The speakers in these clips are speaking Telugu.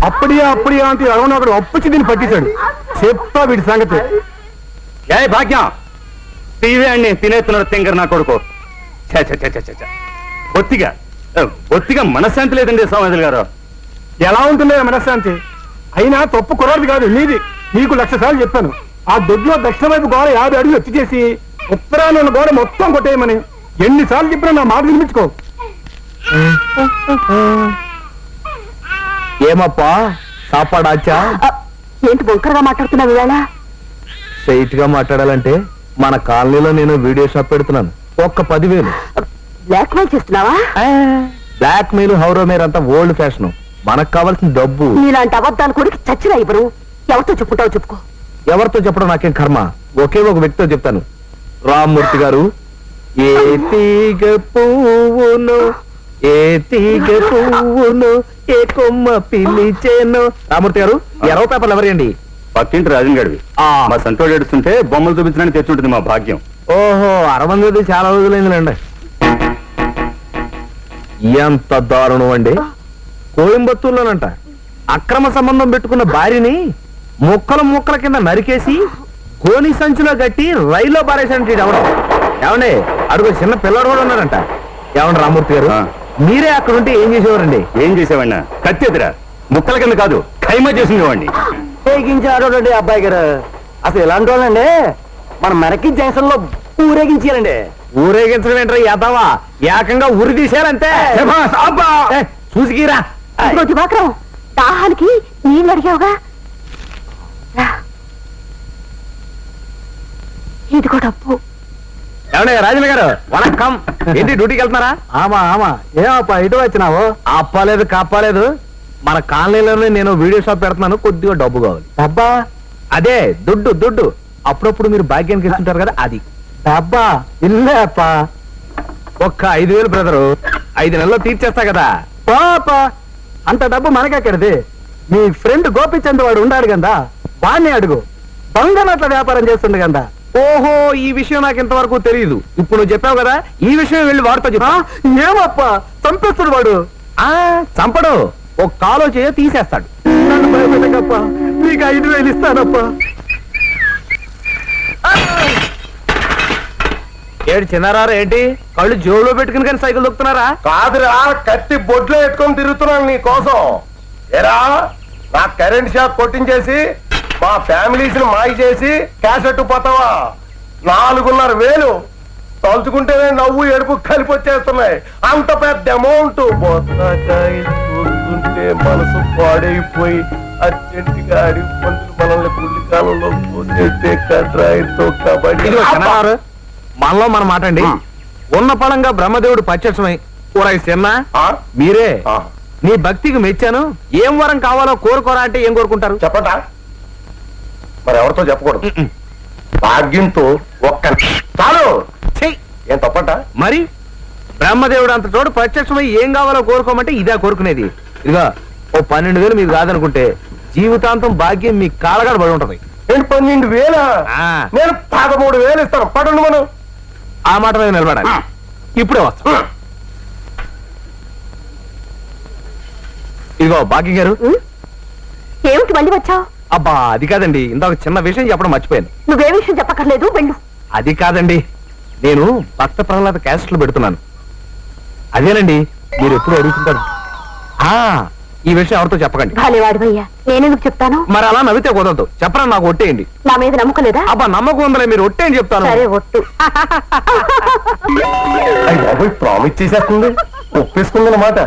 అప్పుడియా అంటే ఎవరో ఒకడు అప్పుచ్చి దీన్ని పట్టించాడు. చెప్తా వీడి సంగతి. ఏ భాగ్యం, టీవీ అన్ని తినేస్తున్నాడు తింగర్ నా కొడుకు. బొత్తిగా మనశ్శాంతి లేదండి సోమేశ్వర గారు. ఎలా ఉంటుందో మనశ్శాంతి? అయినా తప్పు కుర్రాది కాదు నీది. నీకు 1,00,000 సార్లు చెప్పాను. ఆ దొడ్లో దక్షిణ వైపు గోడ 50 అడుగులు ఎత్తి చేసి ఉత్తరాన గోడ మొత్తం కొట్టేయమని. ఎన్నిసార్లు చెప్పినా నా మాట వినిపించుకో. ఏమప్పా సాపాడాచా? ఏంటి బొంకరగా మాట్లాడుతున్నావు ఇవాళ? స్ట్రైట్ గా మాట్లాడాలంటే మన కాలనీలో నేను వీడియో షాప్ పెడుతున్నాను. ఒక్క 10,000. బ్లాక్ మెయిల్ చేస్తున్నావా? బ్లాక్ మెయిల్ హౌరో మేర్ అంతా ఓల్డ్ ఫ్యాషన్. మనకు కావాల్సిన డబ్బు. నీలాంటి అబద్ధాలు కూడా చచ్చినా ఇవ్వరు. ఎవరితో చెప్పుకుంటావు చెప్పుకో. ఎవరితో చెప్పడం నాకేం కర్మ. ఒకే ఒక వ్యక్తితో చెప్తాను. రామ్మూర్తి గారు, ఏ తీగ పువ్వును ఏ కొమ్మ పిలిచేను. రామ్మూర్తి గారు, 20 పేపర్లు ఎవరండి? పక్కింటి రాజన్ గడివి. మా సంతోడు ఏడుస్తుంటే బొమ్మలు చూపించడానికి తెచ్చుంటుంది మా భాగ్యం. ఓహో, అరవందది చాలా రోజులైందిలేండి. ఎంత దారుణం అండి. కోయంబత్తూరులోనంట అక్రమ సంబంధం పెట్టుకున్న భార్యని ముక్కల కింద నరికేసి గోని సంచిలో కట్టి రైల్లో పారేసానంటే ఎవడం. ఏమండి, అడుగు చిన్న పిల్లడు కూడా ఉన్నారంట. ఏమండి రామ్మూర్తి గారు, మీరే అక్కడుంటే ఏం చేసేవారండి? ఏం చేసేవాడినా? కత్తెదిరా ముక్కల కింద కాదు, ఖైమా చేసిందేవాడిని. ఊరేగించారండి అబ్బాయి గారు. అసలు ఎలాంటి వాళ్ళండి మన మెరకి జంక్షన్ లో ఊరేగించారండి. ఊరేగించడం ఏంటో యాదవా, ఏకంగా ఉరి తీశారంతే. చూసికిరా. దివాకరం, దాహానికి నీళ్ళు అడిగావుగా, ఇదిగో డబ్బు. ఏమండి రాజన్న గారు, వణక్కం. ఏంటి డ్యూటీకి వెళ్తున్నారా? ఆమా ఏమప్పా ఇటు వచ్చినావు? అప్పలేదు కాపాలేదు. మన కాలనీలోనే నేను వీడియో షాప్ పెడుతున్నాను. కొద్దిగా డబ్బు కావాలి. డబ్బా? అదే దుడ్డు. అప్పుడప్పుడు మీరు భాగ్యానికి ఇస్తుంటారు కదా, అది. డబ్బా ఇల్లే అప్ప. ఒక్క 5,000 బ్రదరు, 5 నెలల్లో తీర్చేస్తా కదా. పాప అంత డబ్బు మనకెక్కడిది? మీ ఫ్రెండ్ గోపిచంద్ వాడు ఉండాడు కదా, వాడిని అడుగు. బంగాళాట్ల వ్యాపారం చేస్తుండే కదా. ఓహో, ఈ విషయం నాకు ఇంతవరకు తెలియదు. ఇప్పుడు నువ్వు చెప్పావు కదా, ఈ విషయం వెళ్ళి వాడితో చెప్పా. ఏమప్ప చంపేస్తాడు వాడు. చంపడు, ఒక కాలో చేయ తీసేస్తాడు. నన్ను భయపెట్టకప్ప, నీకు 5,000 ఇస్తానప్ప. ఏడు చిన్నారారు ఏంటి, కళ్ళు జోబులో పెట్టుకుని కానీ సైకిల్ దొక్కుతున్నారా? కాదురా, కత్తి బొడ్లో ఎట్టుకొని తిరుగుతున్నాను నీ కోసం. ఎరా, నా కరెంట్ షాక్ కొట్టించేసి మా ఫ్యామిలీస్ ని మాయ చేసి క్యాష్ పోతావా? 4,500 తలుచుకుంటేనే నవ్వు ఎడుపు కలిపి వచ్చేస్తున్నాయి. అంత పెద్ద అమౌంట్ చూస్తుంటే మనసు పాడైపోయి అర్జెంటుగా అడిగి పంతులు మనల్ని పుల్లి కాలంలో పోతే కడ్రాయితో కబడ్డీ. మనలో మనం మాటండి. ఉన్న పడంగా బ్రహ్మదేవుడు పచ్చమై చిన్న మీరే నీ భక్తికి మెచ్చాను. ఏం వరం కావాలో కోరుకోరా అంటే ఏం కోరుకుంటారు చెప్పటా? మరి ఎవరితో చెప్పకూడదు. భాగ్యంతో ఒక్క చాలు. ఏం తప్పట? మరి బ్రహ్మదేవుడు అంత చోటు ప్రత్యక్షమై ఏం కావాలో కోరుకోమంటే ఇదే కోరుకునేది. ఇదిగా ఓ 12,000 మీకు కాదనుకుంటే జీవితాంతం భాగ్యం మీ కాలగాడ పడి ఉంటది. 12,000? నేను 13,000 ఇస్తాను. పడండి మనం. ఆ మాట మీద నిలబడాలి. ఇప్పుడే వస్తా. ఇదిగో భాగ్యం గారు. ఏమిటి మళ్ళీ వచ్చావు? అబ్బా అది కాదండి, ఇందాక చిన్న విషయం చెప్పడం మర్చిపోయాను. నువ్వే విషయం చెప్పక్కర్లేదు, వెళ్ళు. అది కాదండి, నేను భక్త ప్రహ్లాద క్యాసెట్లు పెడుతున్నాను. అదేనండి, మీరు ఎప్పుడు అడుగుతుంటారు. ఈ విషయం ఎవరితో చెప్పకండి. భాలేవాడివయ్యా, నేనెందుకు చెప్తాను? మరి అలా నవ్వితే కుదరదు. చెప్పరా, నాకు ఒట్టేయండి. నా మీద నమ్మకం లేదా? అబ్బా నమ్మకం ఉందలే, మీరు ఒట్టేని చెప్తాను. సరే ఒట్టు. ప్రామిస్ చేసేస్తుంది, ఒప్పేసుకుందన్నమాట.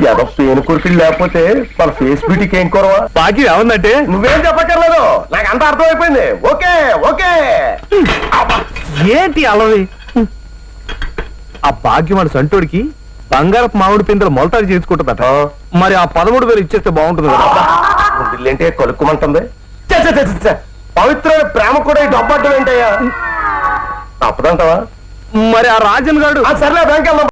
ఏదో పేను కొరికిలు లేకపోతే మన ఫేస్ బ్యూటీకి ఏం కొరవా? భాగ్యం ఏముందంటే నువ్వేం చెప్పక్కర్లేదు, నాకు అంత అర్థమైపోయింది. Okay okay. ఏంటి అలవి? ఆ భాగ్యం వాడు సంటోడికి బంగారపు మామిడి పిందెలు మొలతాడు చేసుకుంటుందట. మరి ఆ 13,000 ఇచ్చేస్తే బాగుంటుంది కదా. ఏంటే కొలుక్కుమంటుంది? పవిత్రమైన ప్రేమ కూడా ఈ డబ్బు అడ్డం ఏంటయ్యా? తప్పదంటావా? మరి ఆ రాజన్ గారు సర్లే బ్యాంక్ వెళ్దాం.